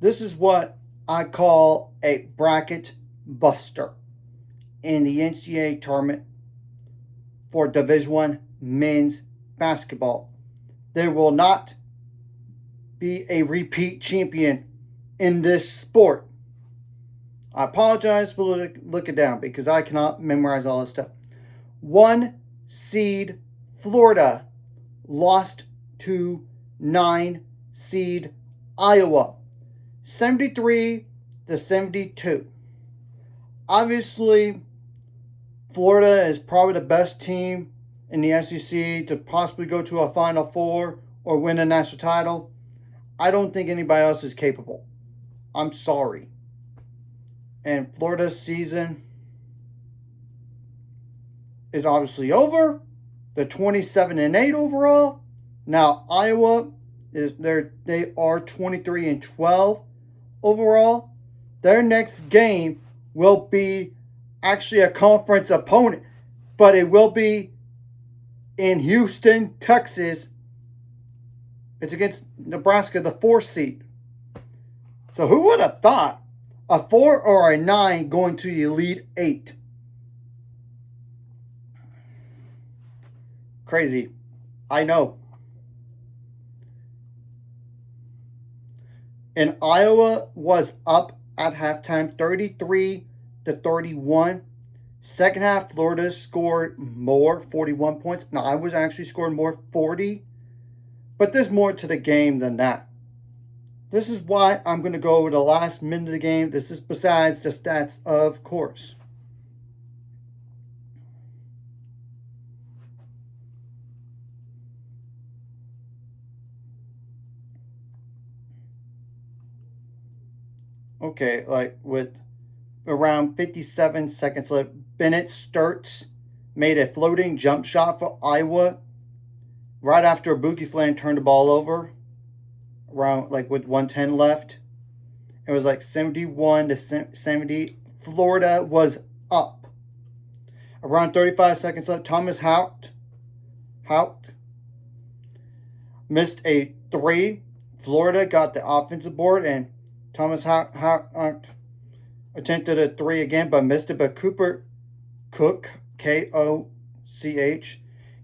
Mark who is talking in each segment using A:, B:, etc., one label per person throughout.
A: This is what I call a bracket buster in the NCAA tournament for Division One men's basketball. There will not be a repeat champion in this sport. I apologize for looking down because I cannot memorize all this stuff. One seed Florida lost to 9 seed Iowa, 73-72. Obviously, Florida is probably the best team in the SEC to possibly go to a Final Four or win a national title. I don't think anybody else is capable. I'm sorry. And Florida's season is obviously over. They're 27-8 overall. Now Iowa they are 23-12 overall. Their next game will be actually a conference opponent, but it will be in Houston, Texas. It's against Nebraska, the 4th seed. So who would have thought a 4 or a 9 going to the Elite 8? Crazy. I know. And Iowa was up at halftime 33-31. Second half, Florida scored more, 41 points. Now, I was actually scored more, 40. But there's more to the game than that. This is why I'm going to go over the last minute of the game. This is besides the stats, of course. Okay, like with around 57 seconds left, Bennett Sturts made a floating jump shot for Iowa right after Buki Flan turned the ball over, around like with 110 left. It was like 71-70. Florida was up. Around 35 seconds left, Thomas Haupt missed a 3. Florida got the offensive board, and Thomas Haupt attempted a 3 again, but missed it. But Cooper Cook, Koch,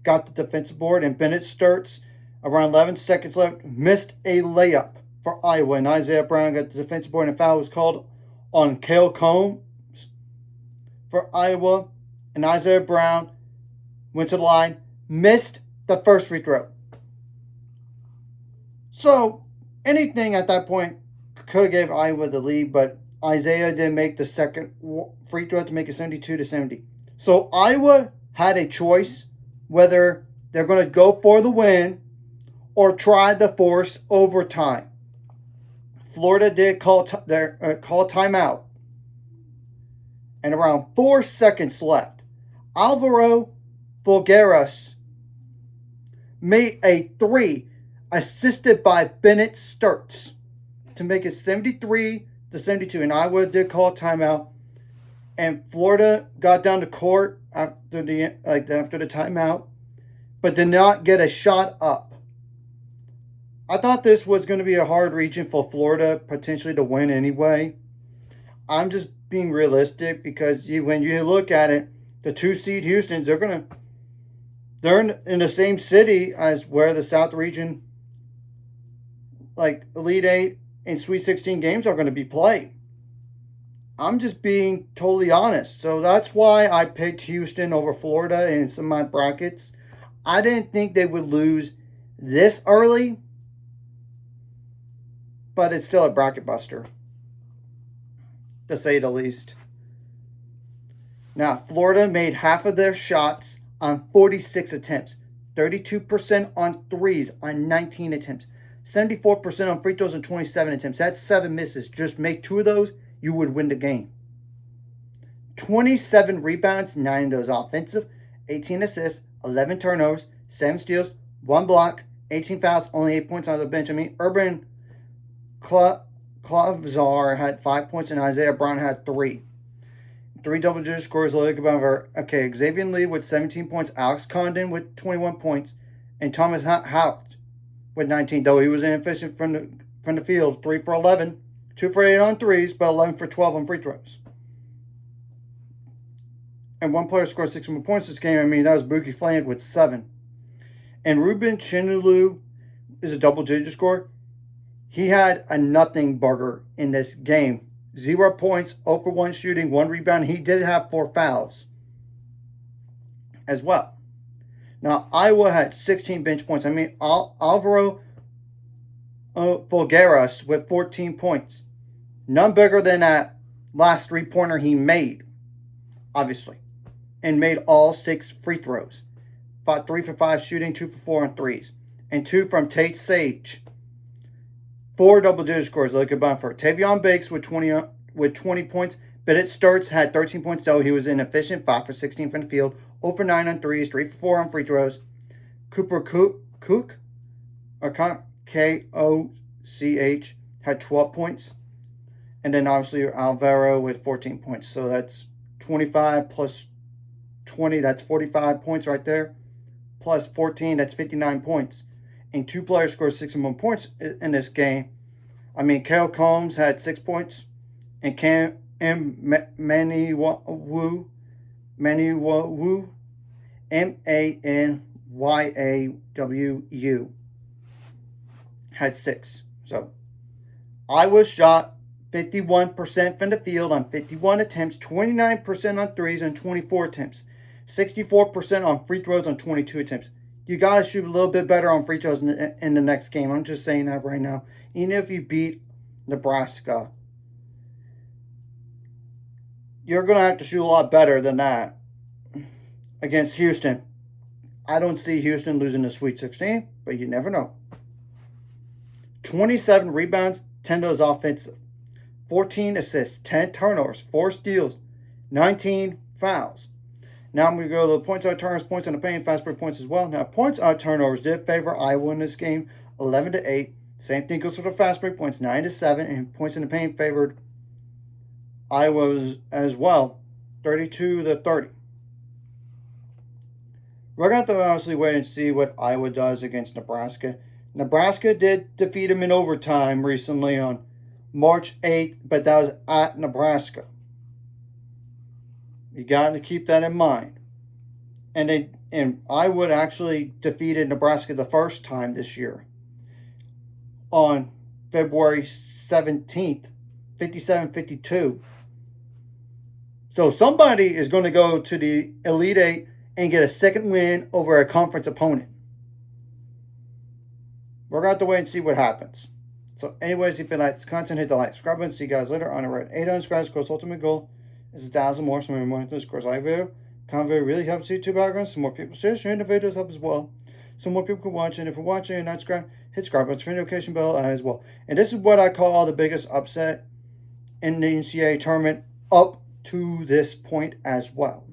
A: got the defensive board, and Bennett Sturts, around 11 seconds left, missed a layup for Iowa, and Isaiah Brown got the defensive board, and a foul was called on Cale Combs for Iowa, and Isaiah Brown went to the line, missed the first free throw. So anything at that point could have gave Iowa the lead, but Isaiah did make the second free throw to make it 72-70. So Iowa had a choice whether they're going to go for the win or try to force overtime. Florida did call timeout, and around 4 seconds left, Alvaro Figueras made a 3 assisted by Bennett Sturts to make it 73-72, and Iowa did call timeout, and Florida got down to court after the timeout, but did not get a shot up. I thought this was going to be a hard region for Florida potentially to win anyway. I'm just being realistic because when you look at it, the 2 seed Houston, they're in the same city as where the South region, like Elite 8 and Sweet 16 games are going to be played. I'm just being totally honest. So that's why I picked Houston over Florida in some of my brackets. I didn't think they would lose this early, but it's still a bracket buster, to say the least. Now, Florida made half of their shots on 46 attempts, 32% on threes on 19 attempts, 74% on free throws on 27 attempts. That's 7 misses. Just make 2 of those, you would win the game. 27 rebounds, 9 of those offensive, 18 assists, 11 turnovers, 7 steals, 1 block, 18 fouls, only 8 points on the bench. I mean, Urban Klavzar had 5 points and Isaiah Brown had 3. 3 double-digit scores. Okay, Xavier Lee with 17 points, Alex Condon with 21 points, and Thomas Haupt with 19. Though he was inefficient from the field, 3 for 11, 2 for 8 on threes, but 11 for 12 on free throws. And one player scored 6 more points this game. I mean, that was Boogie Fland with 7. And Ruben Chinulu is a double-digit scorer. He had a nothing burger in this game. 0 points, 0 for 1 shooting, 1 rebound. He did have 4 fouls as well. Now, Iowa had 16 bench points. I mean, Alvaro Fulgueras with 14 points. None bigger than that last 3-pointer he made, obviously. And made all 6 free throws. 3 for 5 shooting, 2 for 4 on threes. And 2 from Tate Sage. 4 double-digit scores. Look at Bumfer. Tavion Bakes with 20 points. Bennett Sturts had 13 points, though. He was inefficient. 5 for 16 from the field. 0 for 9 on threes. 3 for 4 on free throws. Cooper Koch, or Koch, had 12 points. And then, obviously, Alvaro with 14 points. So that's 25 plus 20. That's 45 points right there. Plus 14, that's 59 points. And 2 players scored 6 or more points in this game. I mean, Kale Combs had 6 points. And Cam Manyawu, Manyawu, had 6. So, Iowa shot 51% from the field on 51 attempts, 29% on threes on 24 attempts, 64% on free throws on 22 attempts. You got to shoot a little bit better on free throws in the next game. I'm just saying that right now. Even if you beat Nebraska, you're going to have to shoot a lot better than that against Houston. I don't see Houston losing the Sweet 16, but you never know. 27 rebounds, 10 of those offensive. 14 assists, 10 turnovers, 4 steals, 19 fouls. Now I'm going to go to the points on turnovers, points on the paint, fast break points as well. Now, points on turnovers did favor Iowa in this game, 11-8. Same thing goes for the fast break points, 9-7. And points in the paint favored Iowa as well, 32-30. We're going to have to honestly wait and see what Iowa does against Nebraska. Nebraska did defeat them in overtime recently on March 8th, but that was at Nebraska. You got to keep that in mind. And Iowa actually defeated Nebraska the first time this year on February 17th, 57-52. So somebody is going to go to the Elite Eight and get a second win over a conference opponent. We're going to have to wait and see what happens. So anyways, if you like this content, hit the like, subscribe button. See you guys later on the road. 800 subscribers, of course, ultimate goal is 1,000 more. So remember, this course, live video. Comment video really helps YouTube algorithms. Some more people share the videos help as well. So more people can watch it. If you're watching and not subscribed, hit subscribe button, turn the notification bell as well. And this is what I call the biggest upset in the NCAA tournament up to this point as well.